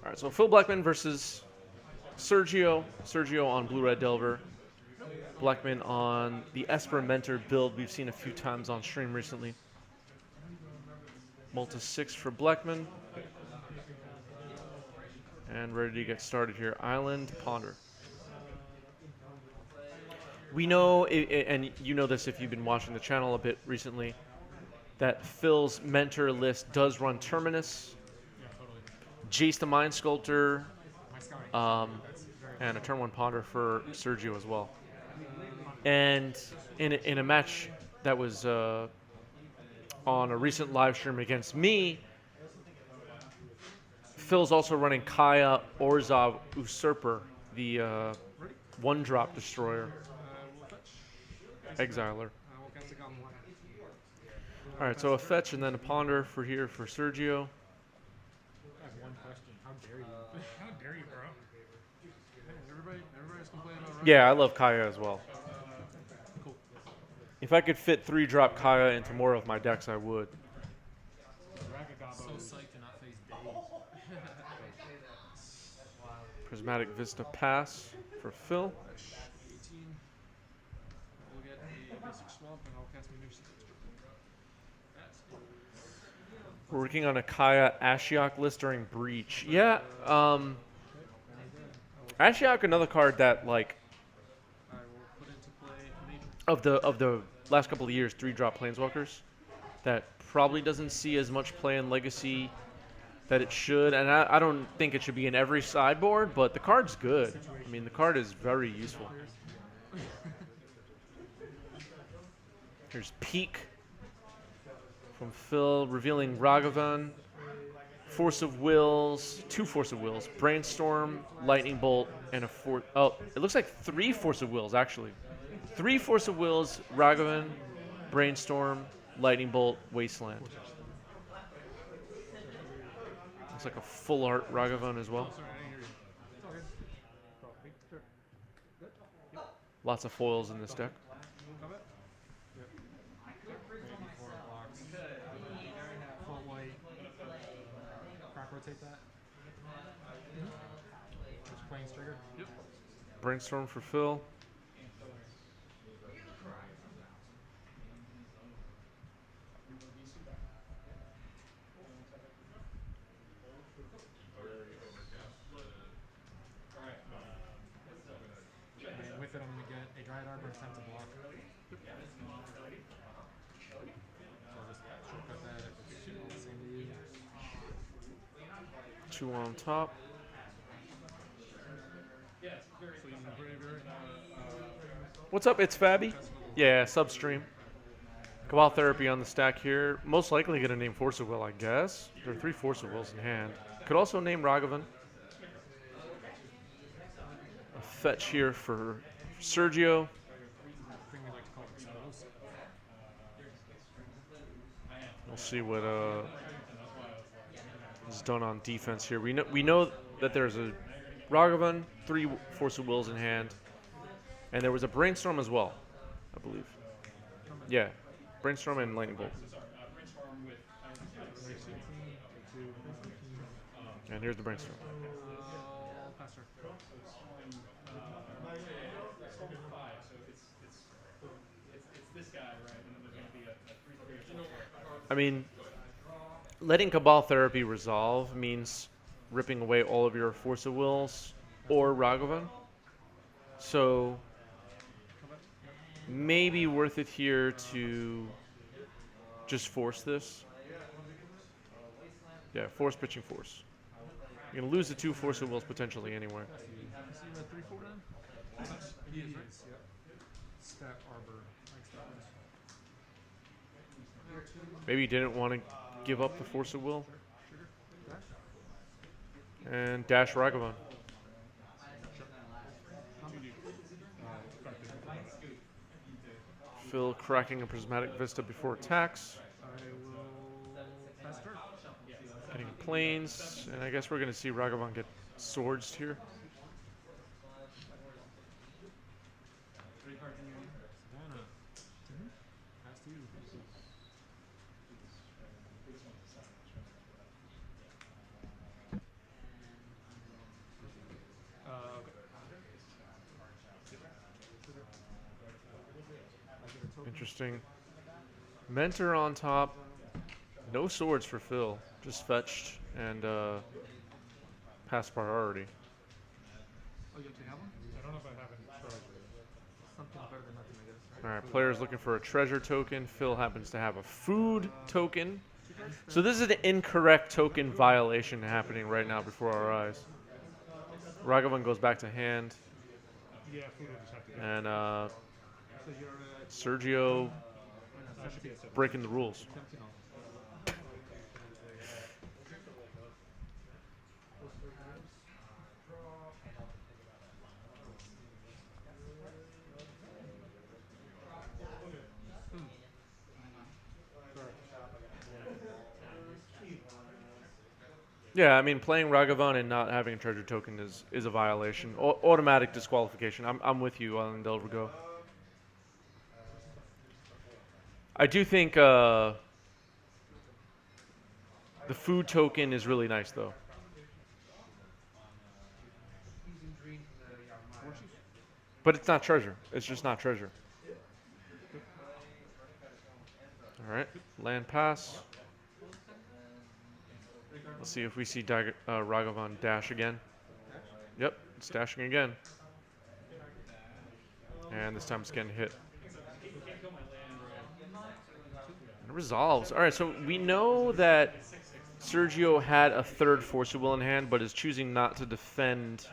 All right, so Phil Blechman versus Sergio. Sergio on Blue Red Delver. Blechman on the Esper Mentor build we've seen a few times on stream recently. Multi 6 for Blechman. And ready to get started here. Island, Ponder. We know, and you know this if you've been watching the channel a bit recently, that Phil's Mentor list does run Terminus, Jace the Mind Sculptor, and a turn 1 Ponder for Sergio as well. And in a match that was on a recent live stream against me, Phil's also running Kaya Orzhov Usurper, the 1-drop destroyer. Exiler. All right, so a fetch and then a ponder for here for Sergio. I have one question. How dare you? How dare you, bro? Everybody's complaining about Ryan. Yeah, I love Kaya as well. Cool. If I could fit 3-drop Kaya into more of my decks, I would. So psyched to not face Dave. Prismatic Vista pass for Phil. 18. We'll get a basic swamp and I'll cast my new secret. We're working on a Kaya Ashiok list during Breach. Yeah, Ashiok, another card that like I will put into play of the last couple of years 3-drop Planeswalkers that probably doesn't see as much play in Legacy that it should, and I don't think it should be in every sideboard, but the card's good. I mean, the card is very useful. Here's Peak from Phil, revealing Ragavan, Force of Wills, 2 Force of Wills, Brainstorm, Lightning Bolt, and a it looks like 3 Force of Wills, actually. 3 Force of Wills, Ragavan, Brainstorm, Lightning Bolt, Wasteland. Looks like a full art Ragavan as well. Sorry, I didn't hear you. It's all good. Lots of foils in this deck. Combat? Yep. 4 blocks. Full white. Crack rotate that. Just playing trigger. Yep. Brainstorm for Phil. And with it, I'm going to get a Dryad Arbor and attempt to block. So I'll just shortcut that if it's all the same to you. 2 on top. So using Braver. What's up, it's Fabby? Yeah, substream. Cabal Therapy on the stack here. Most likely going to name Force of Will, I guess. There are 3 Force of Wills in hand. Could also name Ragavan. A fetch here for Sergio. Thing we like to call expose. We'll see what is done on defense here. We know that there's a Ragavan, 3 Force of Wills in hand, and there was a Brainstorm as well, I believe. Yeah, Brainstorm and Lightning Bolt. And here's the Brainstorm. Passer. I mean, letting Cabal Therapy resolve means ripping away all of your Force of Wills or Ragavan. So maybe worth it here to just force this. Yeah, force pitching force. You're going to lose the 2 Force of Wills potentially anyway. Is he a 3/4 then? He is, right? Yep. Stat Arbor. Likes that one. Maybe you didn't want to give up the Force of Will. And dash Ragavan. Phil cracking a Prismatic Vista before attacks. I will pass turn. Getting planes. And I guess we're going to see Ragavan get swords here. Savannah. Pass to you. Interesting. Mentor on top. No swords for Phil. Just fetched and pass priority. Oh, you actually have one? I don't know if I have any treasure. Something better than nothing, I guess. All right, player's looking for a treasure token. Phil happens to have a food token. So this is an incorrect token violation happening right now before our eyes. Ragavan goes back to hand, Yeah, food will just have to go. and So you're at Sergio should be at 7. breaking the rules. 17 all. Yeah, I mean, playing Ragavan and not having a treasure token is a violation. Automatic disqualification. I'm with you on Delvergo. I do think the food token is really nice, though. But it's not treasure. It's just not treasure. All right, land pass. Let's see if we see Ragavan dash again. Yep, it's dashing again. And this time it's getting hit. And it resolves. All right, so we know that Sergio had a third Force of Will in hand, but is choosing not to defend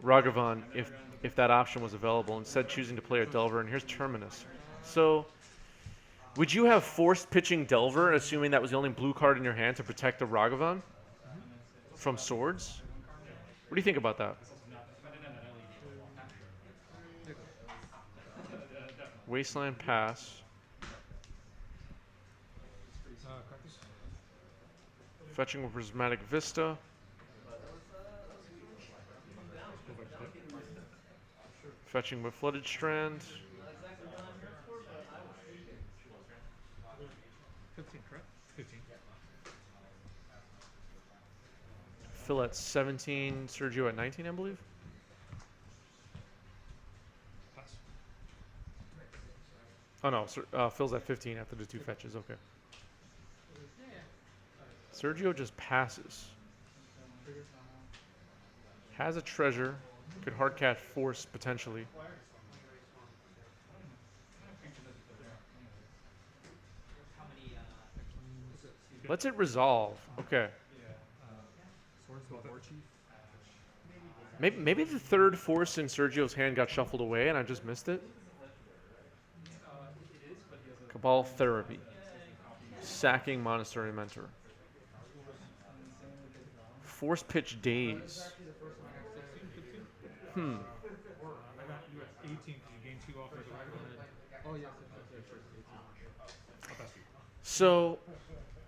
Ragavan if that option was available, instead choosing to play a Delver. And here's Terminus. So would you have forced pitching Delver, assuming that was the only blue card in your hand, to protect the Ragavan from swords? What do you think about that? Wasteland pass. Fetching with Prismatic Vista. Fetching with Flooded Strand. 15, correct? 15. Phil at 17, Sergio at 19, I believe. Pass. Oh no, Phil's at 15 after the 2 fetches. Okay. Sergio just passes. Has a treasure. Could hard catch force potentially. Let's it resolve. Okay. Maybe the third force in Sergio's hand got shuffled away and I just missed it. Cabal Therapy. Sacking Monastery Mentor. Force Pitch Daze. I got you at 18 because you gained 2 off of the right one. Oh, yes. I'll pass you. So,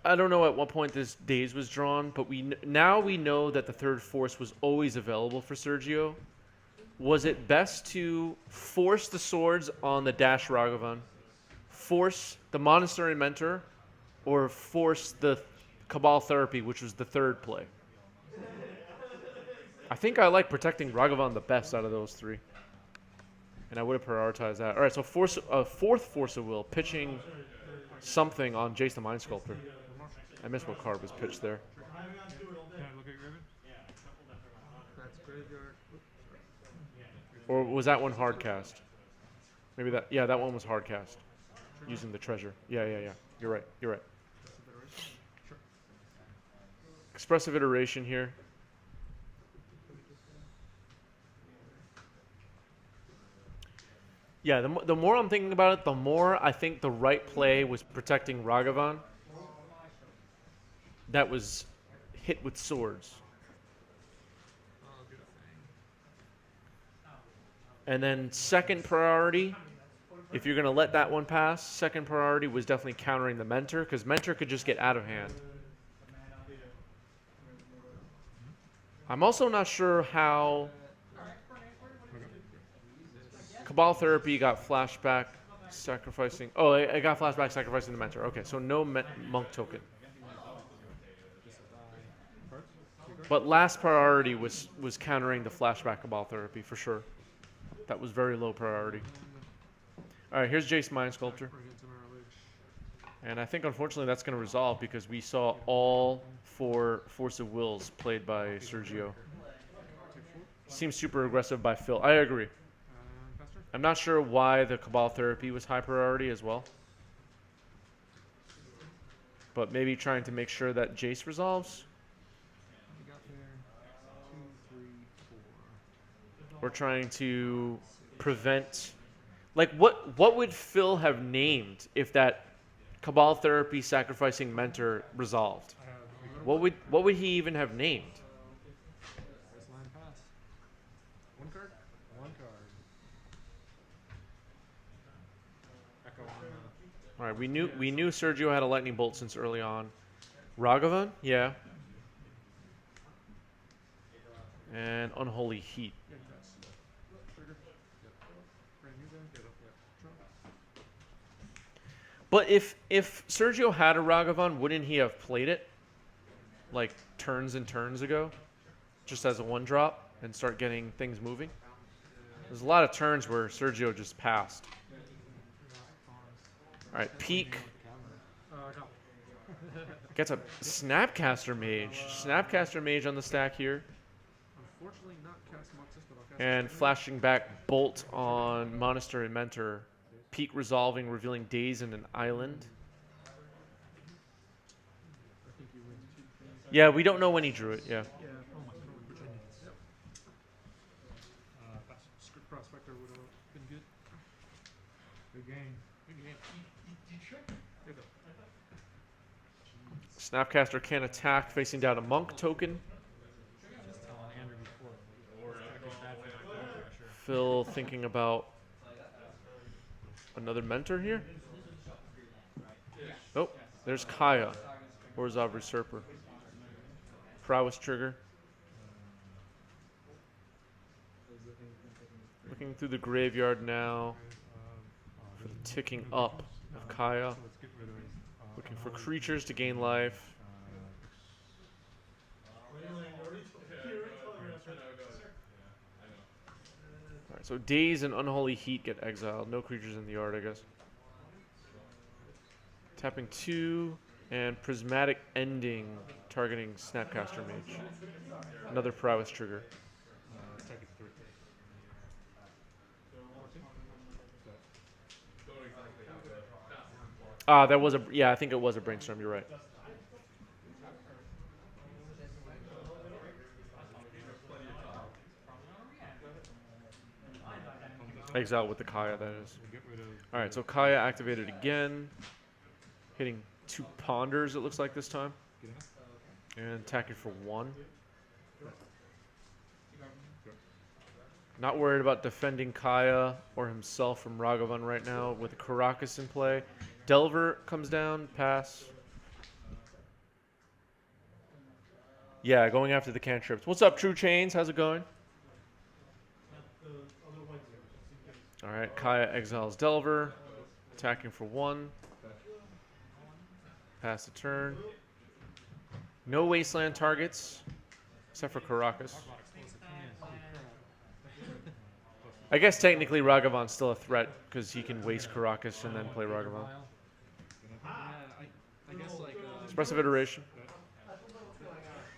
I don't know at what point this daze was drawn, but now we know that the third force was always available for Sergio. Was it best to force the swords on the Dash Ragavan, force the Monastery Mentor, or force the Cabal Therapy, which was the third play? I think I like protecting Ragavan the best out of those 3. And I would have prioritized that. All right, so fourth Force of Will, pitching something on Jace the Mind Sculptor. I missed what card was pitched there. Can I look at your ribbon? That's graveyard. Or was that one hard cast? Maybe that, yeah, that one was hard cast. Using the treasure. Yeah. You're right. Expressive iteration here. Yeah, the more I'm thinking about it, the more I think the right play was protecting Ragavan. That was hit with swords. And then second priority, if you're going to let that one pass, second priority was definitely countering the Mentor, because Mentor could just get out of hand. I'm also not sure how Cabal Therapy got flashback sacrificing. Oh, I got flashback sacrificing the Mentor. Okay, so no monk token. But last priority was countering the flashback Cabal Therapy for sure. That was very low priority. All right, here's Jace Mind Sculptor. We're getting some early. And I think, unfortunately, that's going to resolve because we saw all 4 Force of Wills played by Sergio. Take 4. Seems super aggressive by Phil. I agree. Faster. I'm not sure why the Cabal Therapy was high priority as well. But maybe trying to make sure that Jace resolves. We got there. 2, 3, 4. Or trying to prevent... Like, what would Phil have named if that Cabal Therapy sacrificing mentor resolved? What would he even have named? First line pass. 1 card? 1 card. Echo on All right, we knew Sergio had a lightning bolt since early on. Ragavan, yeah. And Unholy Heat. yeah, that's trigger. Yep. Brand new guy. Get up. Yep. Trump. But if Sergio had a Ragavan, wouldn't he have played it like turns and turns ago, just as a 1-drop and start getting things moving? There's a lot of turns where Sergio just passed. All right, peak. Go. Gets a Snapcaster Mage. Snapcaster Mage on the stack here. Unfortunately, not cast Moxus, but I'll cast And flashing back Bolt on Monastery Mentor. Peak resolving, revealing Daze in an island. I think you win 2. Yeah, we don't know when he drew it, yeah. Yeah. Oh my god. Yep. Script Prospector would have been good. Good game. Good game. There you go. Snapcaster can attack, facing down a Monk token. Just telling Andrew before. Bad for my blood pressure. Phil thinking about another mentor here. Oh, there's Kaya. Orzhov Usurper. Prowess trigger. Looking through the graveyard now for the ticking up of Kaya. So let's get rid of Looking for creatures to gain life. Alright, so Daze and Unholy Heat get exiled. No creatures in the yard, I guess. Tapping 2 and Prismatic Ending targeting Snapcaster Mage. Another Prowess trigger. take it 3. That was I think it was a Brainstorm, you're right. Exile with the Kaya, that is. Get rid of Alright, so Kaya activated again. Hitting 2 Ponders, it looks like this time. get out. And attacking for 1. Not worried about defending Kaya or himself from Ragavan right now with Karakas in play. Delver comes down, pass. Yeah, going after the cantrips. What's up, True Chains? How's it going? All right, Kaya exiles Delver, attacking for 1. Pass the turn. No wasteland targets, except for Karakas. I guess technically Ragavan's still a threat because he can waste Karakas and then play Ragavan. Yeah, I guess like Expressive Iteration.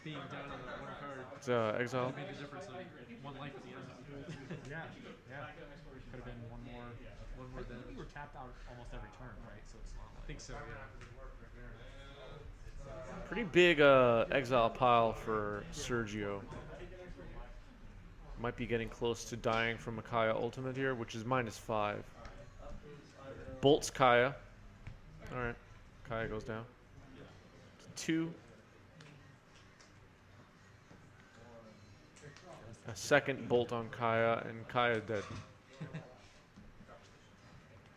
being down on the 1 card It's exile. made the difference of 1 life at the end. yeah. Could have been one more than You were tapped out almost every turn, right? So it's not I like think so, yeah. Pretty big exile pile for Sergio. Might be getting close to dying from a Kaya ultimate here, which is -5. Bolts Kaya. Alright. Kaya goes down. 2. A second bolt on Kaya, and Kaya dead.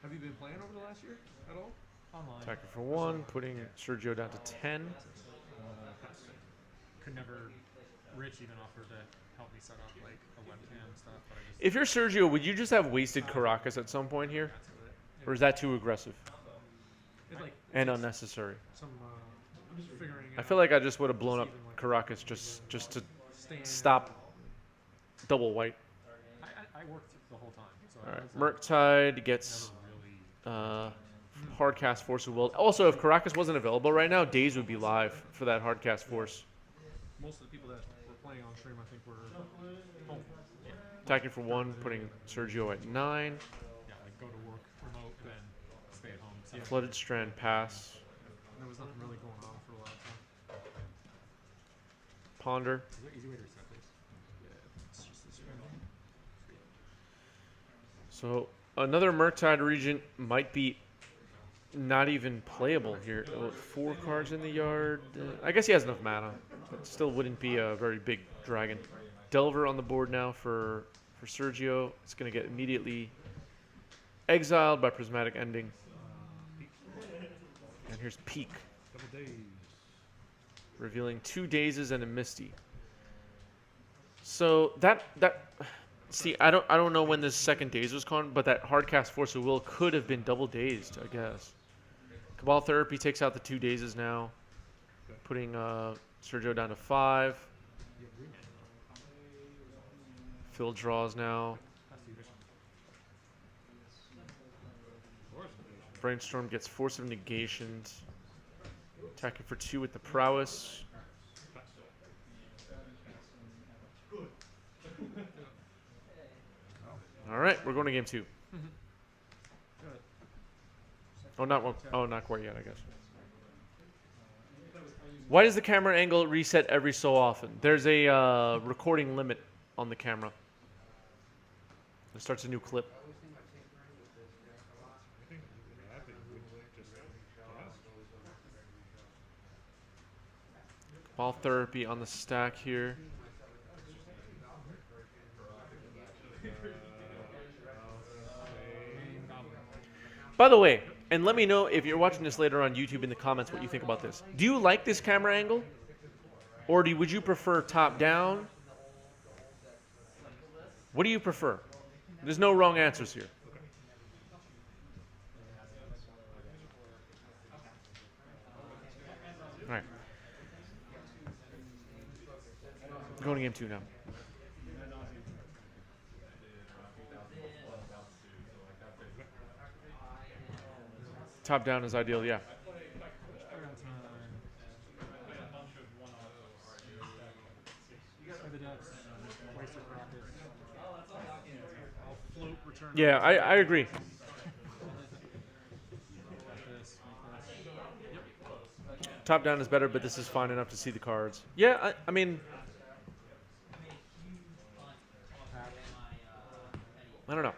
Have you been playing over the last year at all? online. Attacking for 1, putting Sergio down to 10. Could never. Rich even offered to help me set up like a webcam stuff, but I just. If you're Sergio, would you just have wasted Karakas at some point here? Or is that too aggressive It like and unnecessary? some. I'm just figuring. I feel like I just would have blown up Karakas just to stop double white. I worked the whole time. So All I right, was, Murktide gets never really Hardcast Force of Will. Also, if Caracas wasn't available right now, Days would be live for that Hardcast Force. Most of the people that were playing on stream, I think, were home. Attacking for 1, putting Sergio at 9. Yeah, like go to work remote, then stay at home. So, yeah, Flooded Strand pass. there was nothing really going on for a lot of time. Ponder. Is there an easy way to reset this? Yeah, it's just this way. So another Murktide Regent might be not even playable here. 4 cards in the yard. I guess he has enough mana, but still wouldn't be a very big dragon. Delver on the board now for Sergio. It's going to get immediately exiled by Prismatic Ending. And here's Peak, Double days. revealing 2 Dazes and a Misty. So that see, I don't know when this second Daze was con, but that Hardcast Force of Will could have been double dazed, I guess. Cabal Therapy takes out the 2 Dazes now, putting Sergio down to 5. Phil draws now. Brainstorm gets Force of Negations. Attacking for 2 with the Prowess. All right, we're going to game 2. Oh, not one. Oh, not quite yet, I guess. Why does the camera angle reset every so often? There's a recording limit on the camera. It starts a new clip. Ball Therapy on the stack here. By the way, and let me know if you're watching this later on YouTube in the comments what you think about this. Do you like this camera angle? Or would you prefer top down? What do you prefer? There's no wrong answers here. All right. Going to game 2 now. Top down is ideal, yeah. Yeah, I agree. Top down is better, but this is fine enough to see the cards. Yeah, I mean, I don't know.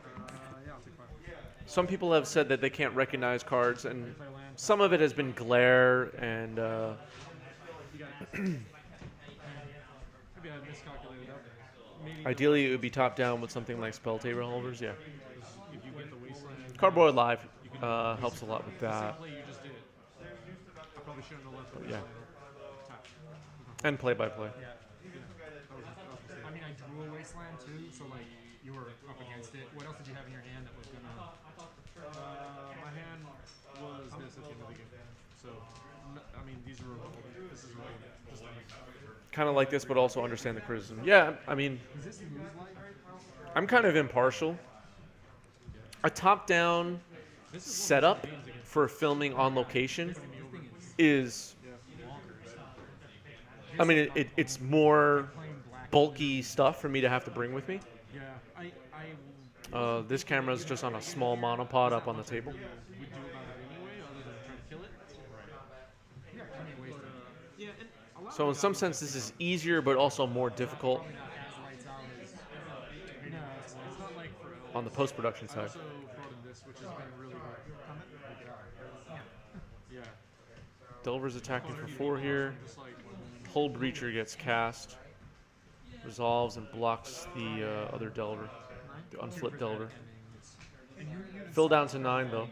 Some people have said that they can't recognize cards, and some of it has been glare and ideally it would be top down with something like Spell Table Holders, yeah. Cardboard Live helps a lot with that. But yeah. And play-by-play. I mean, I drew a Wasteland too, so like you were up against it. What else did you have in your hand that was gonna? My hand was this at the end of the game. So, I mean, these are this is really just like Kind of like this, but also understand the criticism. Yeah, I mean, is this move like? I'm kind of impartial. A top-down setup for filming on location is, I mean, it's more bulky stuff for me to have to bring with me. Yeah, This camera is just on a small monopod up on the table. we do about it anyway, other than trying to kill it. Yeah, plenty of ways to. Yeah, and a lot So in some sense, this is easier, but also more difficult lights out is. No, it's not like for. on the post-production side. Also brought in this, which has been really good. Yeah. Delver's attacking for 4 here. Just like Hull Breacher gets cast, resolves, and blocks the other Delver, the unflipped Delver. Phil down to 9, though.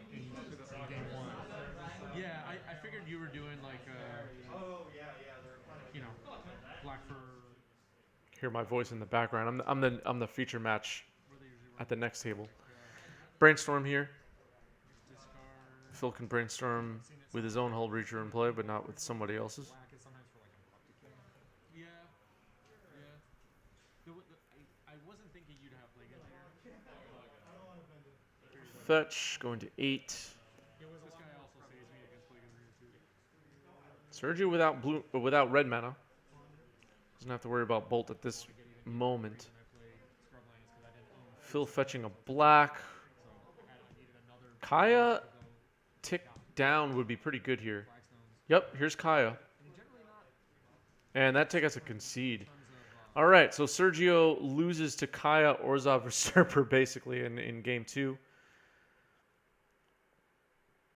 yeah, I figured you were doing like black for Hear my voice in the background. I'm the feature match at the next table. Brainstorm here. Phil can brainstorm with his own Hull Breacher in play, but not with somebody else's. black is sometimes for like a buck to kill. Yeah. I wasn't thinking you'd have like it here. fetch, going to 8. This guy also saves me against Polygon Reader too. Sergio without red mana. Doesn't have to worry about Bolt at this moment. Phil fetching a black. Kaya tick down would be pretty good here. Yep, here's Kaya. And that tick has a concede. All right, so Sergio loses to Kaya, Orzhov, or Serper basically in game 2.